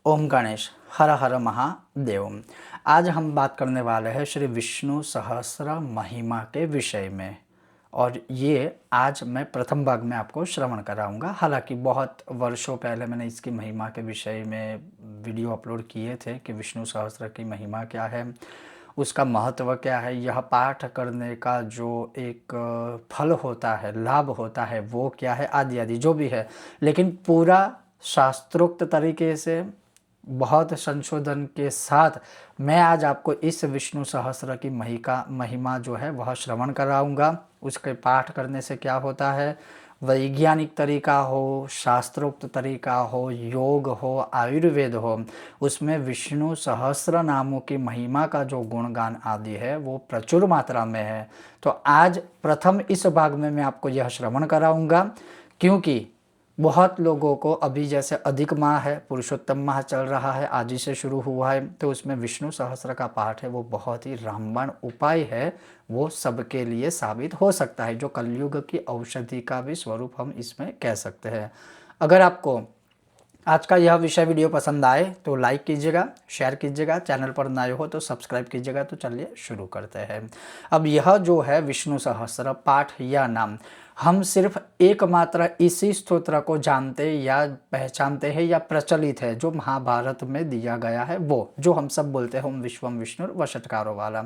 ओम गणेश हर हर महादेव। आज हम बात करने वाले हैं श्री विष्णु सहस्त्र महिमा के विषय में। और ये आज मैं प्रथम भाग में आपको श्रवण कराऊंगा। हालांकि बहुत वर्षों पहले मैंने इसकी महिमा के विषय में वीडियो अपलोड किए थे कि विष्णु सहस्त्र की महिमा क्या है, उसका महत्व क्या है, यह पाठ करने का जो एक फल होता है, लाभ होता है, वो क्या है, आदि आदि जो भी है। लेकिन पूरा शास्त्रोक्त तरीके से बहुत संशोधन के साथ मैं आज आपको इस विष्णु सहस्त्र की महिमा जो है वह श्रवण कराऊंगा। उसके पाठ करने से क्या होता है, वैज्ञानिक तरीका हो, शास्त्रोक्त तरीका हो, योग हो, आयुर्वेद हो, उसमें विष्णु सहस्त्र नामों की महिमा का जो गुणगान आदि है वो प्रचुर मात्रा में है। तो आज प्रथम इस भाग में मैं आपको यह श्रवण कराऊंगा, क्योंकि बहुत लोगों को अभी जैसे अधिक माह है, पुरुषोत्तम माह चल रहा है, आज ही से शुरू हुआ है, तो उसमें विष्णु सहस्त्र का पाठ है वो बहुत ही रामबाण उपाय है, वो सबके लिए साबित हो सकता है, जो कलयुग की औषधि का भी स्वरूप हम इसमें कह सकते हैं। अगर आपको आज का यह विषय वीडियो पसंद आए तो लाइक कीजिएगा, शेयर कीजिएगा, चैनल पर नए हो तो सब्सक्राइब कीजिएगा। तो चलिए शुरू करते हैं। अब यह जो है विष्णु सहस्त्र पाठ या नाम, हम सिर्फ एकमात्र इसी स्तोत्र को जानते या पहचानते हैं या प्रचलित है, जो महाभारत में दिया गया है, वो जो हम सब बोलते हैं ओम विश्वम विष्णु वषट्कारो वाला।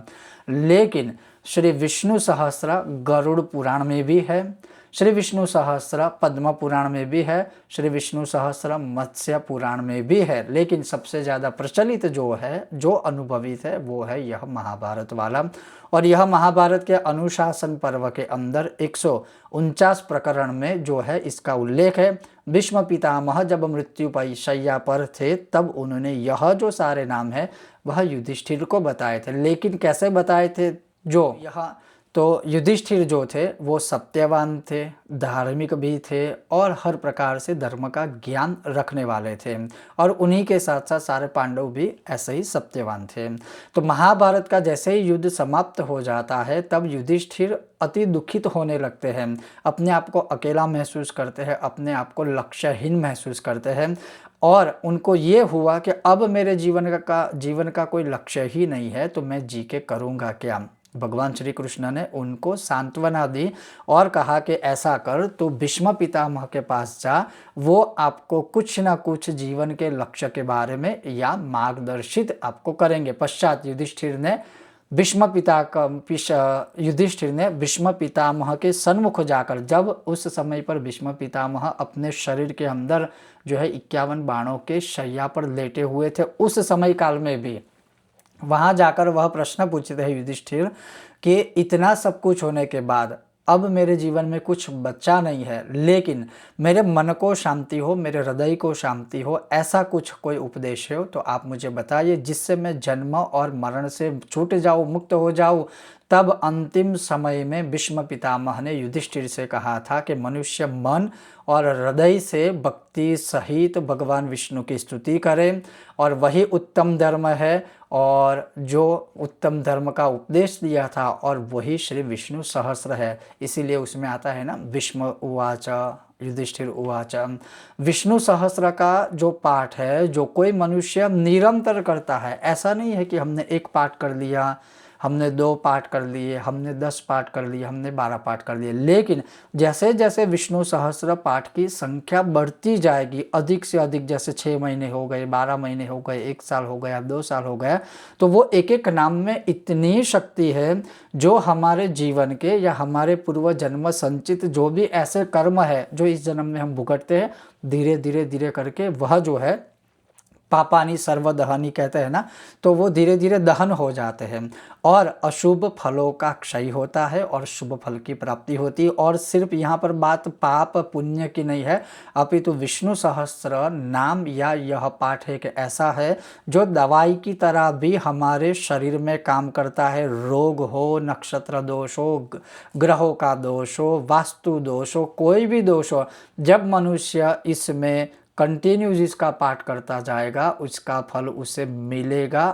लेकिन श्री विष्णु सहस्त्र गरुड़ पुराण में भी है, श्री विष्णु सहस्त्र पद्म पुराण में भी है, श्री विष्णु सहस्त्र मत्स्य पुराण में भी है। लेकिन सबसे ज़्यादा प्रचलित जो है, जो अनुभवित है, वो है यह महाभारत वाला। और यह महाभारत के अनुशासन पर्व के अंदर 149 प्रकरण में जो है इसका उल्लेख है। भीष्म पितामह जब मृत्यु शैया पर थे तब उन्होंने यह जो सारे नाम है वह युधिष्ठिर को बताए थे। लेकिन कैसे बताए थे, जो यह तो युधिष्ठिर जो थे वो सत्यवान थे, धार्मिक भी थे और हर प्रकार से धर्म का ज्ञान रखने वाले थे। और उन्हीं के साथ साथ सारे पांडव भी ऐसे ही सत्यवान थे। तो महाभारत का जैसे ही युद्ध समाप्त हो जाता है तब युधिष्ठिर अति दुखित होने लगते हैं, अपने आप को अकेला महसूस करते हैं, अपने आप को लक्ष्यहीन महसूस करते हैं। और उनको ये हुआ कि अब मेरे जीवन का कोई लक्ष्य ही नहीं है, तो मैं जी के करूँगा क्या। भगवान श्री कृष्ण ने उनको सांत्वना दी और कहा कि ऐसा कर, तो भीष्म पितामह के पास जा, वो आपको कुछ ना कुछ जीवन के लक्ष्य के बारे में या मार्गदर्शित आपको करेंगे। पश्चात युधिष्ठिर ने भीष्म पितामह के सन्मुख जाकर, जब उस समय पर भीष्म पितामह अपने शरीर के अंदर जो है 51 बाणों के शैया पर लेटे हुए थे, उस समय काल में भी वहाँ जाकर वह प्रश्न पूछते हैं युधिष्ठिर कि इतना सब कुछ होने के बाद अब मेरे जीवन में कुछ बचा नहीं है, लेकिन मेरे मन को शांति हो, मेरे हृदय को शांति हो, ऐसा कुछ कोई उपदेश हो तो आप मुझे बताइए, जिससे मैं जन्म और मरण से छूट जाऊँ, मुक्त हो जाऊँ। तब अंतिम समय में भीष्म पितामह ने युधिष्ठिर से कहा था कि मनुष्य मन और हृदय से भक्ति सहित भगवान विष्णु की स्तुति करें, और वही उत्तम धर्म है, और जो उत्तम धर्म का उपदेश दिया था और वही श्री विष्णु सहस्त्र है। इसीलिए उसमें आता है ना, भीष्म उवाच युधिष्ठिर उवाच। विष्णु सहस्त्र का जो पाठ है, जो कोई मनुष्य निरंतर करता है, ऐसा नहीं है कि हमने एक पाठ कर लिया, हमने 2 पाठ कर लिए, हमने 10 पाठ कर लिए, हमने 12 पाठ कर लिए। लेकिन जैसे जैसे विष्णु सहस्त्र पाठ की संख्या बढ़ती जाएगी, अधिक से अधिक, जैसे 6 महीने हो गए, 12 महीने हो गए, 1 साल हो गया, 2 साल हो गया, तो वो एक एक नाम में इतनी शक्ति है, जो हमारे जीवन के या हमारे पूर्व जन्म संचित जो भी ऐसे कर्म है जो इस जन्म में हम भुगतते हैं, धीरे धीरे धीरे करके वह जो है पापानि सर्वदहनी कहते हैं ना, तो वो धीरे धीरे दहन हो जाते हैं और अशुभ फलों का क्षय होता है और शुभ फल की प्राप्ति होती है। और सिर्फ यहाँ पर बात पाप पुण्य की नहीं है, अपितु विष्णु सहस्त्र नाम या यह पाठ एक ऐसा है जो दवाई की तरह भी हमारे शरीर में काम करता है। रोग हो, नक्षत्र दोष हो, ग्रहों का दोष हो, वास्तु दोष हो, कोई भी दोष हो, जब मनुष्य इसमें कंटिन्यू जिसका पाठ करता जाएगा उसका फल उसे मिलेगा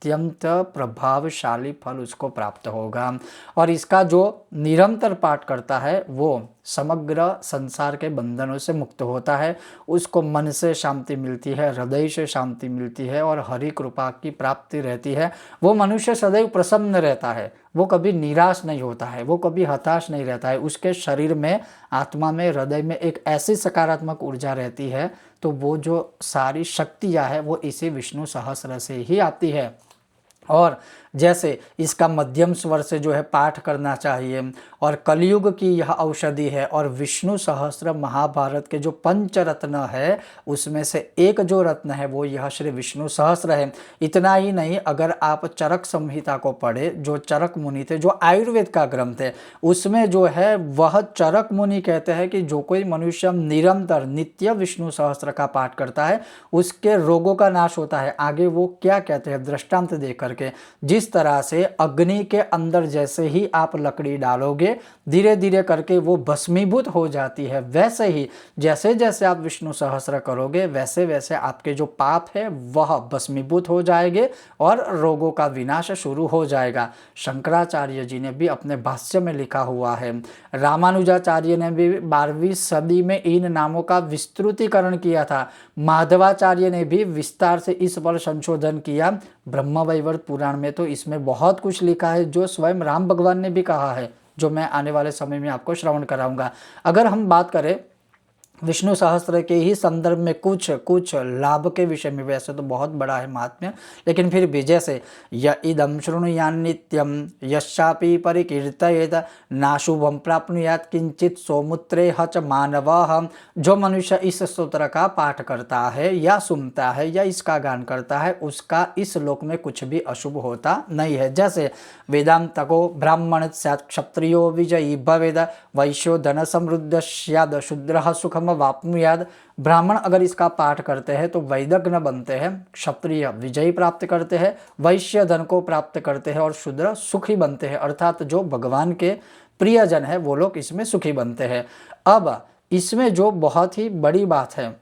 अत्यंत प्रभावशाली फल उसको प्राप्त होगा। और इसका जो निरंतर पाठ करता है वो समग्र संसार के बंधनों से मुक्त होता है, उसको मन से शांति मिलती है, हृदय से शांति मिलती है और हरि कृपा की प्राप्ति रहती है। वो मनुष्य सदैव प्रसन्न रहता है, वो कभी निराश नहीं होता है, वो कभी हताश नहीं रहता है। उसके शरीर में, आत्मा में, हृदय में एक ऐसी सकारात्मक ऊर्जा रहती है, तो वो जो सारी शक्तियाँ हैं वो इसी विष्णु सहस्त्र से ही आती है। और जैसे इसका मध्यम स्वर से जो है पाठ करना चाहिए, और कलयुग की यह औषधि है, और विष्णु सहस्त्र महाभारत के जो पंच रत्न है उसमें से एक जो रत्न है वो यह श्री विष्णु सहस्त्र है। इतना ही नहीं, अगर आप चरक संहिता को पढ़े, जो चरक मुनि थे, जो आयुर्वेद का ग्रंथ है, उसमें जो है वह चरक मुनि कहते हैं कि जो कोई मनुष्य निरंतर नित्य विष्णु सहस्त्र का पाठ करता है उसके रोगों का नाश होता है। आगे वो क्या कहते हैं दृष्टांत दे करके, जिस तरह से अग्नि के अंदर जैसे ही आप लकड़ी डालोगे धीरे धीरे करके वो भस्मीभूत हो जाती है, वैसे ही जैसे जैसे आप विष्णु सहस्त्र करोगे वैसे वैसे आपके जो पाप है वह भस्मीभूत हो जाएंगे और रोगों का विनाश शुरू हो जाएगा। शंकराचार्य जी ने भी अपने भाष्य में लिखा हुआ है, रामानुजाचार्य ने भी 12वीं सदी में इन नामों का विस्तृतीकरण किया था, माधवाचार्य ने भी विस्तार से इस पर संशोधन किया। ब्रह्मवैवर्त पुराण में तो इसमें बहुत कुछ लिखा है जो स्वयं राम भगवान ने भी कहा है, जो मैं आने वाले समय में आपको श्रवण कराऊंगा। अगर हम बात करें विष्णु सहस्त्र के ही संदर्भ में कुछ लाभ के विषय में, वैसे तो बहुत बड़ा है महात्म्य, लेकिन फिर भी जैसे य इदं शृणुयान नित्यम यश्चापि परिकीर्तयेत नाशुभम प्राप्नुयात किंचित सौमुत्रे हच मानवः। जो मनुष्य इस स्तोत्र का पाठ करता है या सुनता है या इसका गान करता है उसका इस लोक में कुछ भी अशुभ होता नहीं है। जैसे वेदांतको ब्राह्मण स्यात् क्षत्रियो विजयी भवेद वैश्यो धन समृद्ध स्याद शूद्रः सुखम वाप्नुयाद। ब्राह्मण अगर इसका पाठ करते हैं तो वैदग्न बनते हैं, क्षत्रिय विजयी प्राप्त करते हैं, वैश्य धन को प्राप्त करते हैं और शूद्र सुखी बनते हैं, अर्थात जो भगवान के प्रियजन है वो लोग इसमें सुखी बनते हैं। अब इसमें जो बहुत ही बड़ी बात है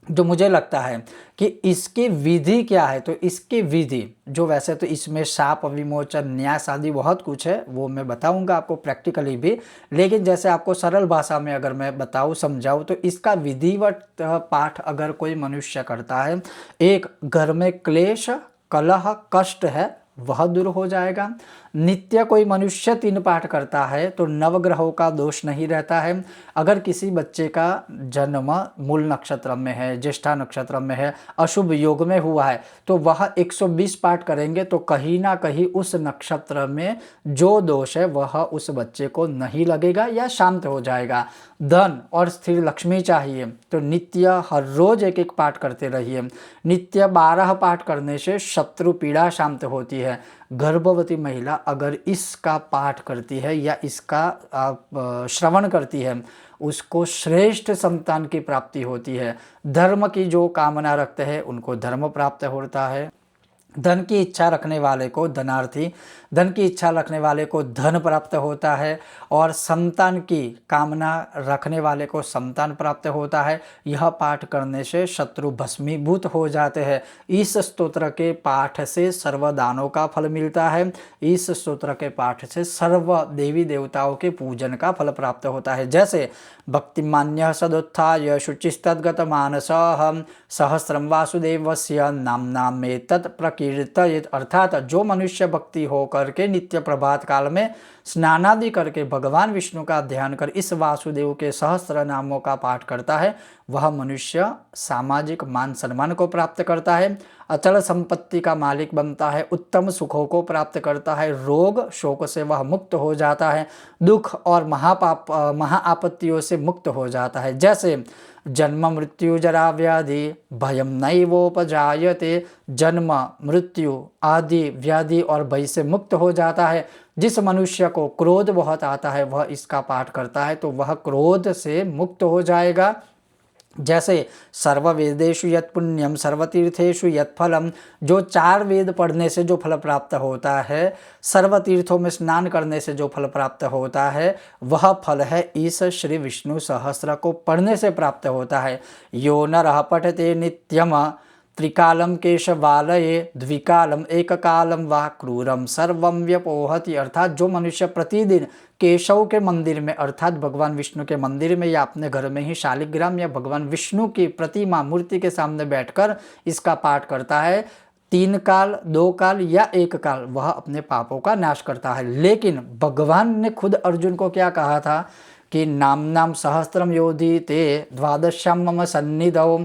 जो मुझे लगता है कि इसकी विधि क्या है, तो इसकी विधि जो, वैसे तो इसमें शाप विमोचन न्यास आदि बहुत कुछ है, वो मैं बताऊंगा आपको प्रैक्टिकली भी, लेकिन जैसे आपको सरल भाषा में अगर मैं बताऊं समझाऊं तो इसका विधिवत पाठ अगर कोई मनुष्य करता है, एक घर में क्लेश कलह कष्ट है वह दूर हो जाएगा। नित्य कोई मनुष्य 3 पाठ करता है तो नवग्रहों का दोष नहीं रहता है। अगर किसी बच्चे का जन्म मूल नक्षत्र में है, ज्येष्ठा नक्षत्र में है, अशुभ योग में हुआ है तो वह 120 पाठ करेंगे तो कहीं ना कहीं उस नक्षत्र में जो दोष है वह उस बच्चे को नहीं लगेगा या शांत हो जाएगा। धन और स्थिर लक्ष्मी चाहिए तो नित्य हर रोज एक पाठ करते रहिए। नित्य 12 पाठ करने से शत्रु पीड़ा शांत होती है। गर्भवती महिला अगर इसका पाठ करती है या इसका श्रवण करती है उसको श्रेष्ठ संतान की प्राप्ति होती है। धर्म की जो कामना रखते हैं उनको धर्म प्राप्त होता है। धन की इच्छा रखने वाले को धनार्थी, धन की इच्छा रखने वाले को धन प्राप्त होता है और संतान की कामना रखने वाले को संतान प्राप्त होता है। यह पाठ करने से शत्रु भस्मीभूत हो जाते हैं। इस स्तोत्र के पाठ से सर्व दानों का फल मिलता है। इस स्तोत्र के पाठ से सर्व देवी देवताओं के पूजन का फल प्राप्त होता है। जैसे भक्तिमान्य सदुत्थाय शुचिस्तद्गत मानसः सहस्रम वासुदेवस्य नाम्ना में तत्प्रकीर्तयेत्। अर्थात जो मनुष्य भक्ति हो करके नित्य प्रभात काल में स्नानादि करके भगवान विष्णु का ध्यान कर इस वासुदेव के सहस्त्र नामों का पाठ करता है वह मनुष्य सामाजिक मान सम्मान को प्राप्त करता है, अचल संपत्ति का मालिक बनता है, उत्तम सुखों को प्राप्त करता है, रोग शोक से वह मुक्त हो जाता है, दुख और महाआपत्तियों से मुक्त हो जाता है। जैसे जन्म मृत्यु जरा व्याधि भयम नैवोपजायते, जन्म मृत्यु आदि व्याधि और भय से मुक्त हो जाता है। जिस मनुष्य को क्रोध बहुत आता है वह इसका पाठ करता है तो वह क्रोध से मुक्त हो जाएगा। जैसे सर्ववेदेषु यत् पुण्यम सर्वतीर्थेषु यत् फलम, जो 4 वेद पढ़ने से जो फल प्राप्त होता है, सर्वतीर्थों में स्नान करने से जो फल प्राप्त होता है वह फल है इस श्री विष्णु सहस्त्र को पढ़ने से प्राप्त होता है। यो नरः पठते नित्यम त्रिकालम केशवालये द्विकालम एककालम वा क्रूरम सर्वम व्यपोहति। अर्थात जो मनुष्य प्रतिदिन केशव के मंदिर में अर्थात भगवान विष्णु के मंदिर में या अपने घर में ही शालिग्राम या भगवान विष्णु की प्रतिमा मूर्ति के सामने बैठकर इसका पाठ करता है, 3 काल, 2 काल या 1 काल, वह अपने पापों का नाश करता है। लेकिन भगवान ने खुद अर्जुन को क्या कहा था कि नाम सहस्त्रम योधि ते द्वादश्याम मम सन्निधौ।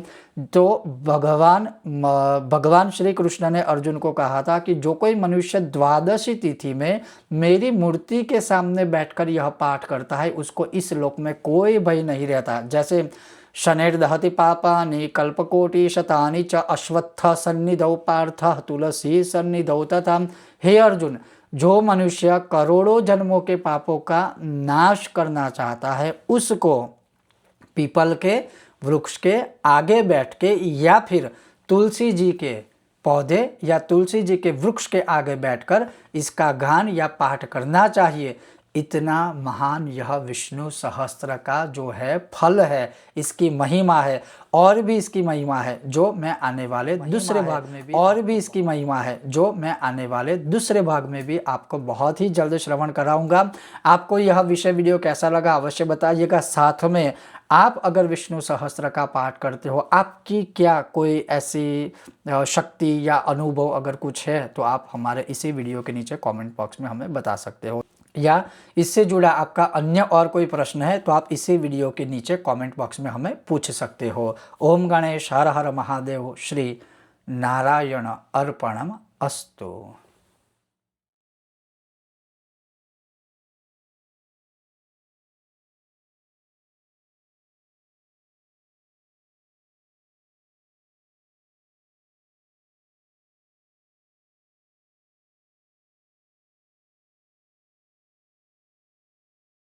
तो भगवान श्री कृष्ण ने अर्जुन को कहा था कि जो कोई मनुष्य द्वादशी तिथि में मेरी मूर्ति के सामने बैठकर यह पाठ करता है उसको इस लोक में कोई भय नहीं रहता। जैसे शनैर्दहति पापानि कल्पकोटि शतानि च अश्वत्थ सन्निधौ पार्थ तुलसी सन्निधौ तथा। हे अर्जुन, जो मनुष्य करोड़ों जन्मों के पापों का नाश करना चाहता है उसको पीपल के वृक्ष के आगे बैठ के या फिर तुलसी जी के पौधे या तुलसी जी के वृक्ष के आगे बैठकर इसका गान या पाठ करना चाहिए। इतना महान यह विष्णु सहस्त्र का जो है फल है, इसकी महिमा है। और भी इसकी महिमा है जो मैं आने वाले दूसरे भाग में भी इसकी महिमा है जो मैं आने वाले दूसरे भाग में भी आपको बहुत ही जल्द श्रवण कराऊंगा। आपको यह विषय वीडियो कैसा लगा अवश्य बताइएगा। साथ में आप अगर विष्णु सहस्त्र का पाठ करते हो, आपकी क्या कोई ऐसी शक्ति या अनुभव अगर कुछ है तो आप हमारे इसी वीडियो के नीचे कमेंट बॉक्स में हमें बता सकते हो, या इससे जुड़ा आपका अन्य और कोई प्रश्न है तो आप इसी वीडियो के नीचे कमेंट बॉक्स में हमें पूछ सकते हो। ओम गणेश हर हर महादेव। श्री नारायण अर्पणम अस्तु।